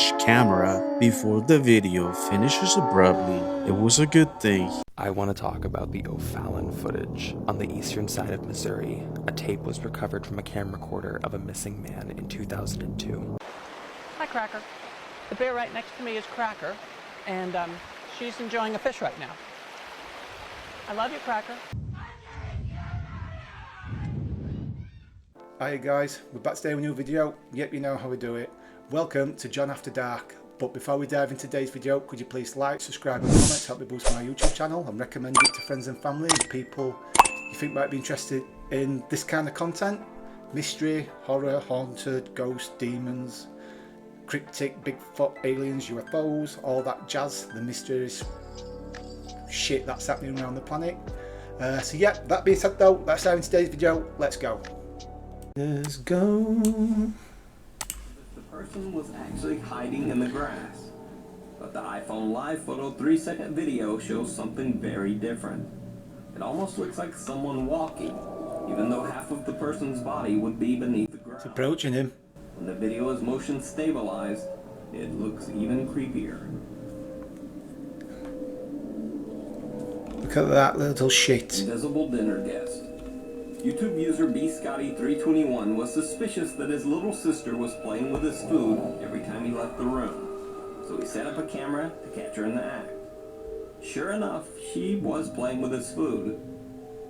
dash camera before the video finishes abruptly. It was a good thing. I want to talk about the Oallon footage. On the eastern side of Missouri, a tape was recovered from a camera recorder of a missing man in 2002. Hi, Cracker. The bear right next to me is Cracker, and she's enjoying a fish right now. I love you, Cracker. Hiya guys, we're back today with a new video. Yep, you know how we do it. Welcome to John After Dark. But before we dive into today's video, could you please like, subscribe and comment to help me boost my YouTube channel, and recommend it to friends and family and people you think might be interested in this kind of content. Mystery, horror, haunted, ghosts, demons, cryptic, Bigfoot, aliens, UFOs, all that jazz, the mysterious shit that's happening around the planet. So yeah, that being said though, let's dive into today's video. Let's go. Let's go. The person was actually hiding in the grass, but the iPhone live photo 3-second video shows something very different. It almost looks like someone walking, even though half of the person's body would be beneath the ground. It's approaching him. When the video is motion stabilized, it looks even creepier. Look at that little shit. Invisible dinner guest. YouTube user bscotty321 was suspicious that his little sister was playing with his food every time he left the room, so he set up a camera to catch her in the act. Sure enough, she was playing with his food,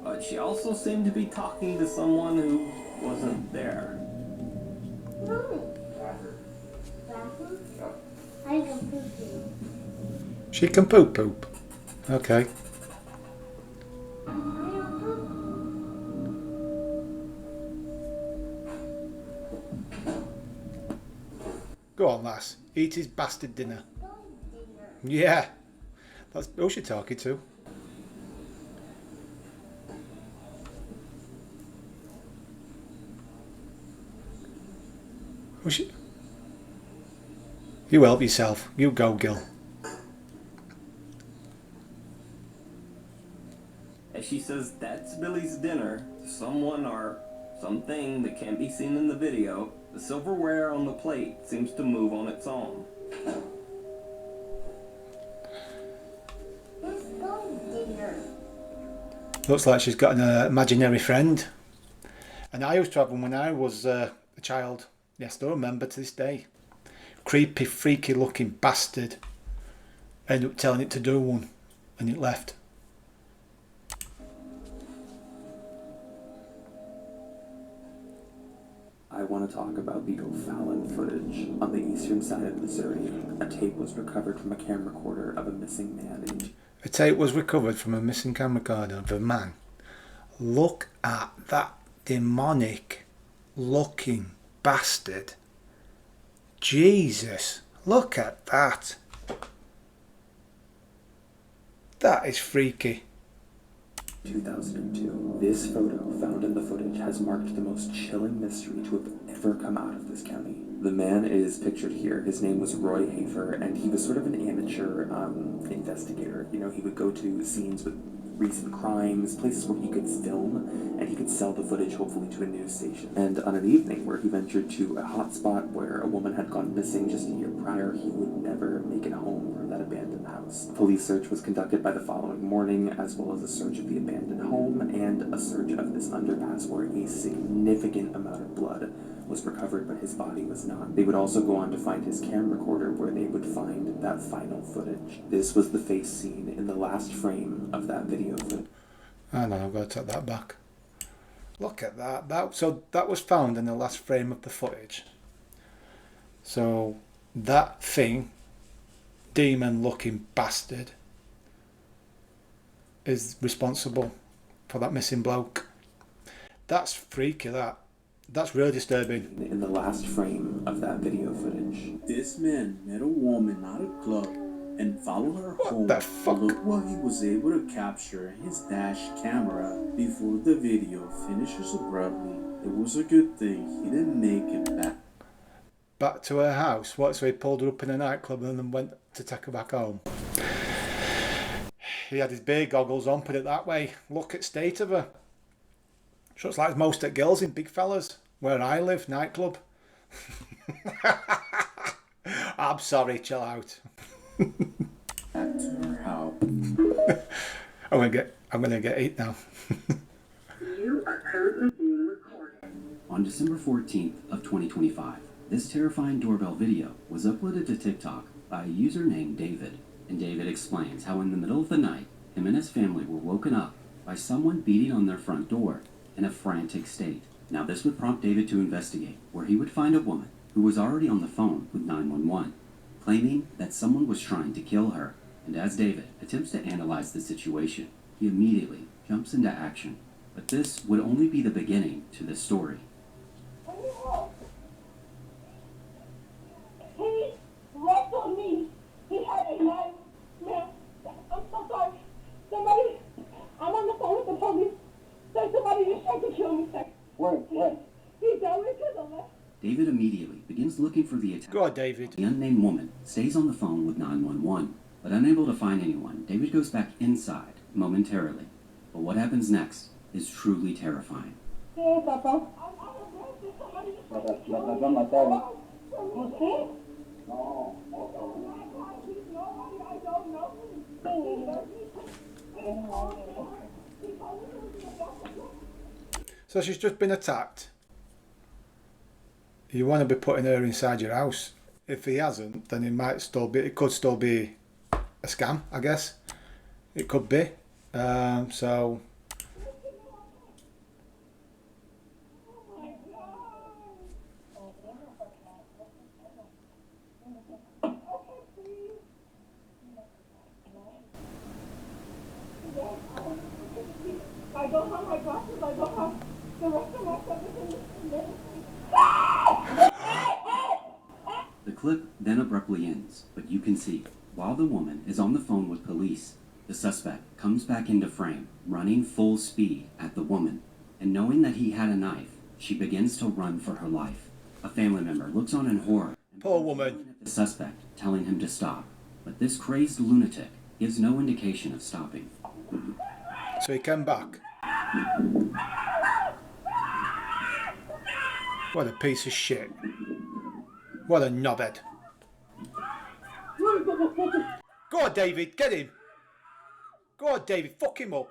but she also seemed to be talking to someone who wasn't there. She can poop poop. Okay. Go on, lass. Eat his bastard dinner. Yeah. That's who you're talking to. Who's she? You help yourself. You go, Gil. As she says that's Billy's dinner, someone or something that can't be seen in the video, the silverware on the plate seems to move on its own. Looks like she's got an imaginary friend. And I used to have one when I was a child. Yes, I still remember to this day. Creepy, freaky looking bastard. Ended up telling it to do one, and it left. I want to talk about the Oallon footage. On the eastern side of Missouri, a tape was recovered from a camera recorder of a missing man in... A tape was recovered from a missing camera recorder of a man. Look at that demonic looking bastard. Jesus, look at that. That is freaky. 2002. This photo found in the footage has marked the most chilling mystery to have ever come out of this county. The man is pictured here. His name was Roy Hafer, and he was sort of an amateur investigator. You know, he would go to scenes with recent crimes, places where he could film, and he could sell the footage hopefully to a news station. And on an evening where he ventured to a hot spot where a woman had gone missing just a year prior, he would never make it home from that abandoned house. A police search was conducted by the following morning, as well as a search of the abandoned home and a search of this underpass where a significant amount of blood was recovered, but his body was not. They would also go on to find his camera recorder, where they would find that final footage. This was the face seen in the last frame of that video footage. Oh no, I've got to take that back. Look at that. So that was found in the last frame of the footage. So that thing, demon looking bastard, is responsible for that missing bloke. That's freaky, that. That's really disturbing. In the last frame of that video footage. This man met a woman at a club and followed her home. What the fuck? Look what he was able to capture his dash camera before the video finishes abruptly. It was a good thing he didn't make it back to her house. What? So he pulled her up in a nightclub and then went to take her back home. He had his beer goggles on, put it that way. Look at state of her. So it's like most at girls in big fellas, where I live, nightclub. I'm sorry, chill out. Back to her house. I'm gonna get it now. You are currently being recorded. On December 14th of 2025, this terrifying doorbell video was uploaded to TikTok by a user named David. And David explains how in the middle of the night, him and his family were woken up by someone beating on their front door in a frantic state. Now this would prompt David to investigate, where he would find a woman who was already on the phone with 911, claiming that someone was trying to kill her. And as David attempts to analyze the situation, he immediately jumps into action. But this would only be the beginning to this story. He left on me. He had a knife. Man, I'm so sorry. Somebody, I'm on the phone with the police. Say somebody just tried to kill me, sir. Where? He's down to the left. David immediately begins looking for the attacker. Go on, David. The unnamed woman stays on the phone with 911, but unable to find anyone, David goes back inside momentarily. But what happens next is truly terrifying. Hey, Papa. I'm arrested. Somebody just tried to kill me. Who's he? No. Nobody, I don't know. So she's just been attacked. You want to be putting her inside your house. If he hasn't, then it could still be a scam, I guess. It could be. So I don't have my glasses. I don't have the rest of my stuff. The clip then abruptly ends, but you can see, while the woman is on the phone with police, the suspect comes back into frame, running full speed at the woman. And knowing that he had a knife, she begins to run for her life. A family member looks on in horror. poor woman. The suspect telling him to stop, but this crazed lunatic gives no indication of stopping. So he came back. What a piece of shit. What a knobhead. Go on, David, get him. Go on, David, fuck him up.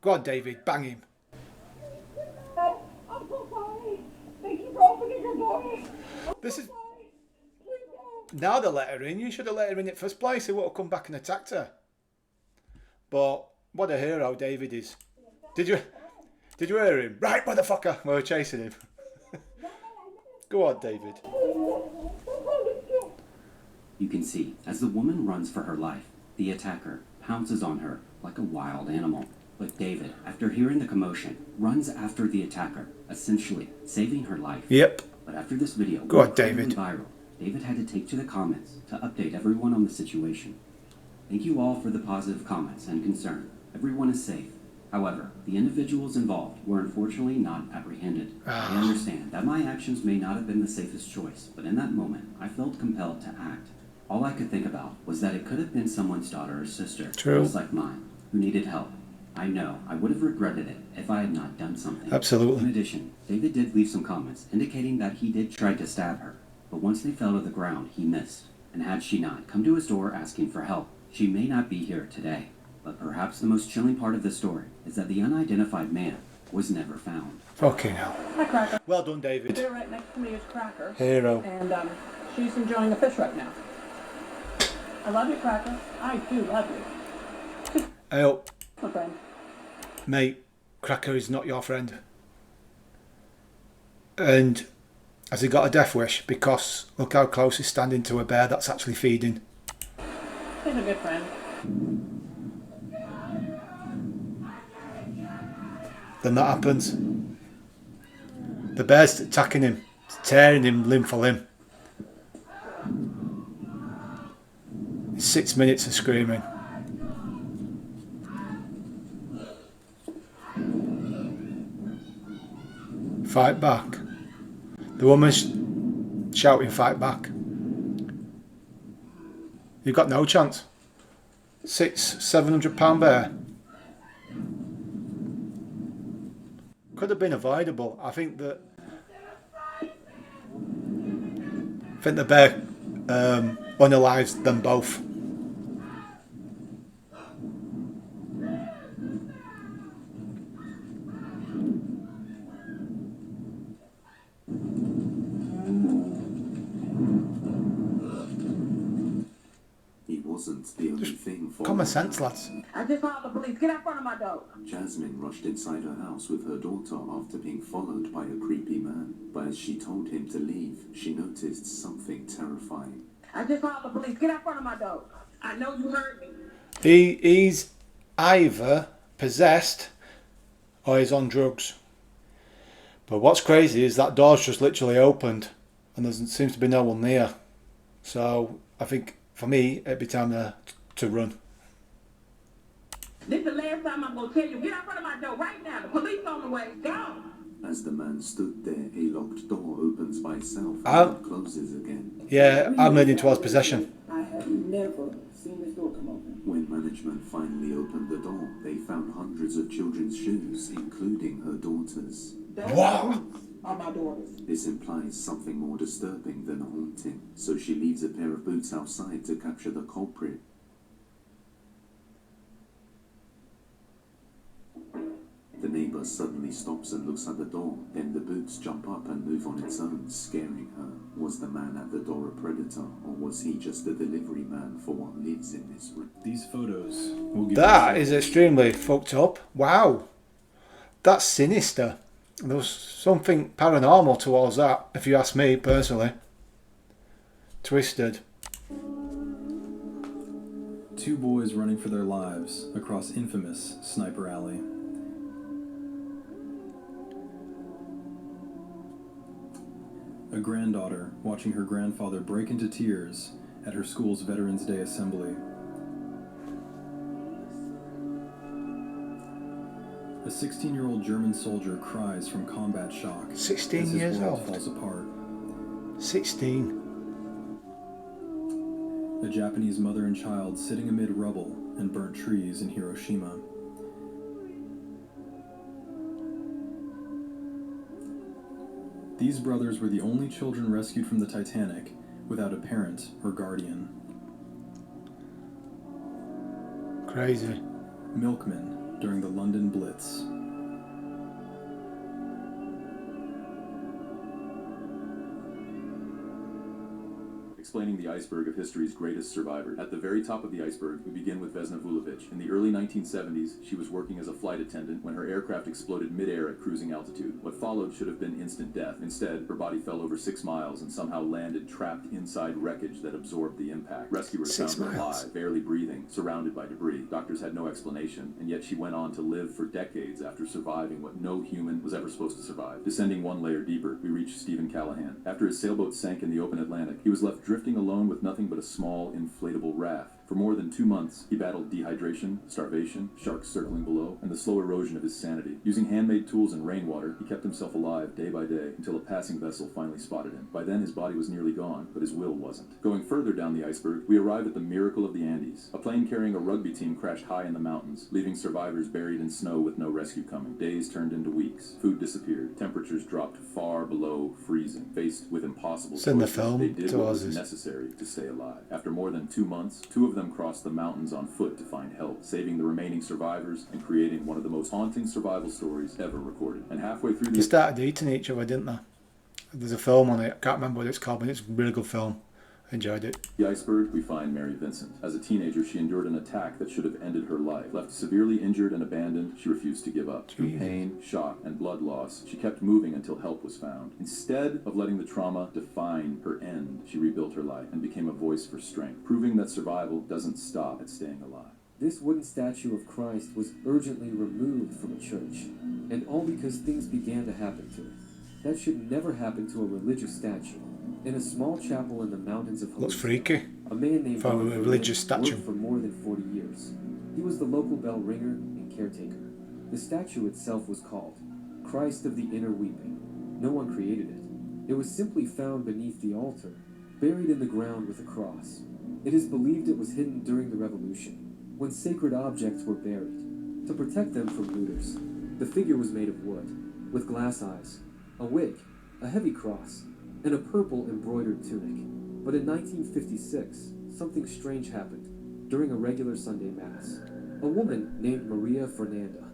Go on, David, bang him. I'm so sorry. Thank you for opening your door. This is... Now they let her in. You should have let her in the first place. He would have come back and attacked her. But what a hero David is. Did you hear him? Right, motherfucker. We were chasing him. Go on, David. You can see, as the woman runs for her life, the attacker pounces on her like a wild animal. But David, after hearing the commotion, runs after the attacker, essentially saving her life. Yep. But after this video Go on, went David. viral, David had to take to the comments to update everyone on the situation. Thank you all for the positive comments and concern. Everyone is safe. However, the individuals involved were unfortunately not apprehended. I understand that my actions may not have been the safest choice, but in that moment, I felt compelled to act. All I could think about was that it could have been someone's daughter or sister, True. just like mine, who needed help. I know I would have regretted it if I had not done something. Absolutely. In addition, David did leave some comments indicating that he did try to stab her, but once they fell to the ground, he missed. And had she not come to his door asking for help, she may not be here today. But perhaps the most chilling part of the story is that the unidentified man was never found. Okay now. Hi, Cracker. Well done, The David. bear right next to me is Cracker. Hero. And she's enjoying a fish right now. I love you, Cracker. I do love you. Oh, My friend. mate, Cracker is not your friend. And has he got a death wish? Because look how close he's standing to a bear that's actually feeding. He's a good friend. Then that happens. The bear's attacking him, tearing him limb for limb. 6 minutes of screaming. Fight back. The woman's shouting, fight back. You've got no chance. £700 bear. Could have been avoidable. I think the bear unalives them both. He wasn't the only thing for Common sense, lads. I just called the police. Get out front of my door. Jasmine rushed inside her house with her daughter after being followed by a creepy man. But as she told him to leave, she noticed something terrifying. I just called the police. Get out front of my door. I know you heard me. He's either possessed or he's on drugs. But what's crazy is that door's just literally opened and there seems to be no one near. So I think for me it'd be time to run. This is the last time I'm going to tell you. Get out front of my door right now. The police on the way. Go. As the man stood there, a locked door opens by itself and closes again. Yeah, I'm leaning towards possession. I have never seen this door come open. When management finally opened the door, they found hundreds of children's shoes, including her daughter's. What? Are my daughters. This implies something more disturbing than a haunting, so she leaves a pair of boots outside to capture the culprit. The neighbor suddenly stops and looks at the door. Then the boots jump up and move on its own, scaring her. Was the man at the door a predator, or was he just a delivery man for what lives in this room? These photos will give That is extremely fucked up. Wow. That's sinister. There was something paranormal towards that, if you ask me personally. Twisted. two boys running for their lives across infamous Sniper Alley. A granddaughter watching her grandfather break into tears at her school's Veterans Day assembly. A 16-year-old German soldier cries from combat shock 16 as his years world old. falls apart. 16. A Japanese mother and child sitting amid rubble and burnt trees in Hiroshima. These brothers were the only children rescued from the Titanic without a parent or guardian. Crazy. Milkmen during the London Blitz. Explaining the iceberg of history's greatest survivor. At the very top of the iceberg, we begin with Vesna Vulovic. In the early 1970s, she was working as a flight attendant when her aircraft exploded mid-air at cruising altitude. What followed should have been instant death. Instead, her body fell over 6 miles and somehow landed trapped inside wreckage that absorbed the impact. Rescuers found her alive, barely breathing, surrounded by debris. Doctors had no explanation, and yet she went on to live for decades after surviving what no human was ever supposed to survive. Descending one layer deeper, we reach Stephen Callahan. After his sailboat sank in the open Atlantic, he was left drifting alone with nothing but a small, inflatable raft. For more than 2 months, he battled dehydration, starvation, sharks circling below, and the slow erosion of his sanity. Using handmade tools and rainwater, he kept himself alive day by day until a passing vessel finally spotted him. By then, his body was nearly gone, but his will wasn't. Going further down the iceberg, we arrive at the miracle of the Andes. A plane carrying a rugby team crashed high in the mountains, leaving survivors buried in snow with no rescue coming. Days turned into weeks. Food disappeared. Temperatures dropped far below freezing. Faced with impossible It's in the choices, film, they did to what us was is- necessary to stay alive. After more than 2 months, 2 of them crossed the mountains on foot to find help, saving the remaining survivors and creating one of the most haunting survival stories ever recorded. And halfway through They the started eating each other, didn't they? There's a film on it. I can't remember what it's called, but it's a really good film. Enjoyed it. iceberg, we find Mary Vincent. As a teenager, she endured an attack that should have ended her life. Left severely injured and abandoned, she refused to give up. Through pain, shock, and blood loss, she kept moving until help was found. Instead of letting the trauma define her end, she rebuilt her life and became a voice for strength, proving that survival doesn't stop at staying alive. This wooden statue of Christ was urgently removed from a church, and all because things began to happen to it. That should never happen to a religious statue. In a small chapel in the mountains of Looks Jalisco, freaky. a man named For a Arthur religious Lynn statue. worked for more than 40 years. He was the local bell ringer and caretaker. The statue itself was called Christ of the Inner Weeping. No one created it. It was simply found beneath the altar, buried in the ground with a cross. It is believed it was hidden during the Revolution, when sacred objects were buried, to protect them from looters. The figure was made of wood, with glass eyes, a wig, a heavy cross, and a purple embroidered tunic. But in 1956, something strange happened during a regular Sunday Mass. A woman named Maria Fernanda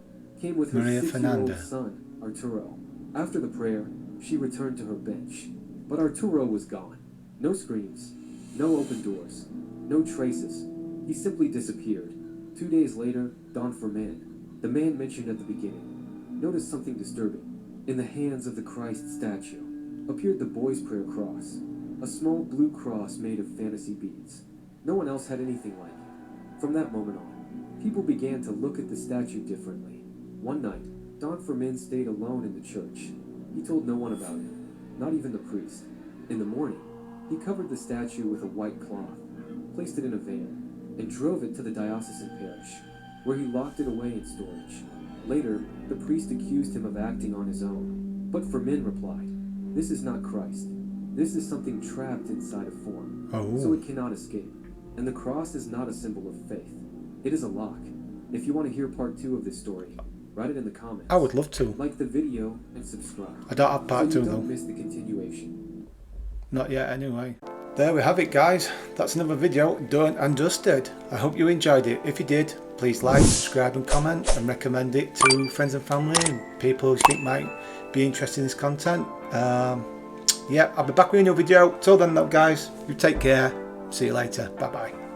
came with her 6-year-old son, Arturo. After the prayer, she returned to her bench. But Arturo was gone. No screams, no open doors, no traces. He simply disappeared. 2 days later, Don Fermin, the man mentioned at the beginning, noticed something disturbing. In the hands of the Christ statue appeared the boy's prayer cross, a small blue cross made of fantasy beads. No one else had anything like it. From that moment on, people began to look at the statue differently. One night, Don Fermin stayed alone in the church. He told no one about it, not even the priest. In the morning, he covered the statue with a white cloth, placed it in a van, and drove it to the diocesan parish, where he locked it away in storage. Later, the priest accused him of acting on his own, but Fermin replied, "This is not Christ. This is something trapped inside a form, so it cannot escape. And the cross is not a symbol of faith. It is a lock." If you want to hear part 2 of this story, write it in the comments. I would love to. Like the video and subscribe. I don't have part 2 so you though. don't miss the continuation. Not yet anyway. There we have it guys. That's another video done and dusted. I hope you enjoyed it. If you did, please like, subscribe and comment and recommend it to friends and family and people who you think might be interested in this content. Yeah, I'll be back with a new video. Till then though guys, you take care. See you later. Bye bye.